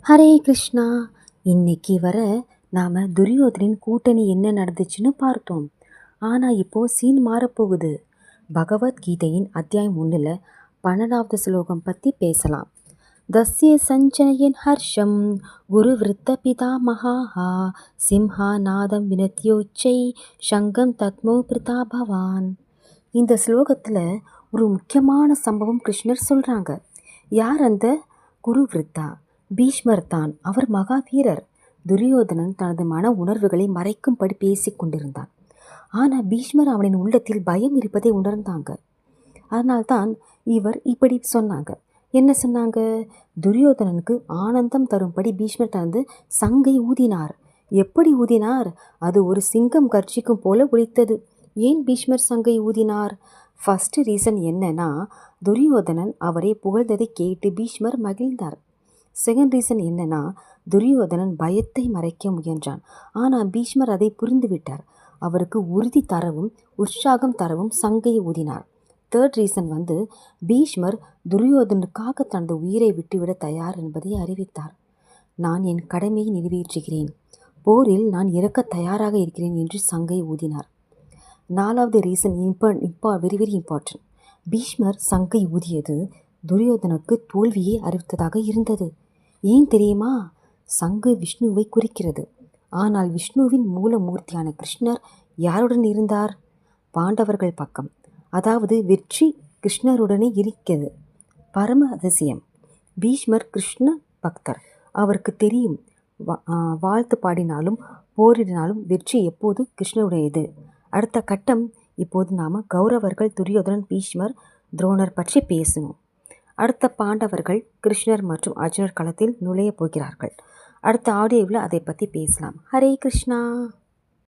ஹரே கிருஷ்ணா. இன்னைக்கு வர நாம் துரியோதனின் கூட்டணி என்ன நடந்துச்சுன்னு பார்த்தோம். ஆனால் இப்போது சீன் மாறப்போகுது. பகவத்கீதையின் அத்தியாயம் 1 12வது ஸ்லோகம் பற்றி பேசலாம். தஸ்ய சஞ்சனயன் ஹர்ஷம் குரு விருத்த பிதா மகாஹா சிம்ஹா நாதம் வினத்யோச்சை சங்கம் தத்மோ பிரிதா பவான். இந்த ஸ்லோகத்தில் ஒரு முக்கியமான சம்பவம் கிருஷ்ணர் சொல்கிறாங்க. யார் அந்த குரு விருத்தா? பீஷ்மர் தான். அவர் மகாவீரர். துரியோதனன் தனது மன உணர்வுகளை மறைக்கும்படி பேசி கொண்டிருந்தான். ஆனால் பீஷ்மர் அவனின் உள்ளத்தில் பயம் இருப்பதை உணர்ந்தாங்க. அதனால்தான் இவர் இப்படி சொன்னாங்க. என்ன சொன்னாங்க? துரியோதனனுக்கு ஆனந்தம் தரும்படி பீஷ்மர் தனது சங்கை ஊதினார். எப்படி ஊதினார்? அது ஒரு சிங்கம் கர்ச்சிக்கும் போல ஒலித்தது. ஏன் பீஷ்மர் சங்கை ஊதினார்? ஃபர்ஸ்ட் ரீசன் என்னன்னா, துரியோதனன் அவரை புகழ்ந்ததை கேட்டு பீஷ்மர் மகிழ்ந்தார். செகண்ட் ரீசன் என்னன்னா, துரியோதனன் பயத்தை மறைக்க முயன்றான். ஆனால் பீஷ்மர் அதை புரிந்துவிட்டார். அவருக்கு உறுதி தரவும் உற்சாகம் தரவும் சங்கையை ஊதினார். தேர்ட் ரீசன் பீஷ்மர் துரியோதனுக்காக தனது உயிரை விட்டுவிட தயார் என்பதை அறிவித்தார். நான் என் கடமையை நிறைவேற்றுகிறேன், போரில் நான் இறக்க தயாராக இருக்கிறேன் என்று சங்கை ஊதினார். நாலாவது ரீசன் வெரி வெரி இம்பார்ட்டன்ட். பீஷ்மர் சங்கை ஊதியது துரியோதனுக்கு தோல்வியை அறிவித்ததாக இருந்தது. ஏன் தெரியுமா? சங்கு விஷ்ணுவை குறிக்கிறது. ஆனால் விஷ்ணுவின் மூலமூர்த்தியான கிருஷ்ணர் யாருடன் இருந்தார்? பாண்டவர்கள் பக்கம். அதாவது வெற்றி கிருஷ்ணருடனே இருக்கிறது. பரம அதிசயம். பீஷ்மர் கிருஷ்ண பக்தர். அவருக்கு தெரியும், வாழ்த்து பாடினாலும் போரிடினாலும் வெற்றி எப்போது கிருஷ்ணருடையது. அடுத்த கட்டம். இப்போது நாம் கௌரவர்கள் துரியோதனன் பீஷ்மர் துரோணர் பற்றி பேசணும். அடுத்த பாண்டவர்கள் கிருஷ்ணர் மற்றும் அர்ஜுனர் களத்தில் நுழைய போகிறார்கள். அடுத்த ஆடியோவில் அதை பற்றி பேசலாம். ஹரே கிருஷ்ணா.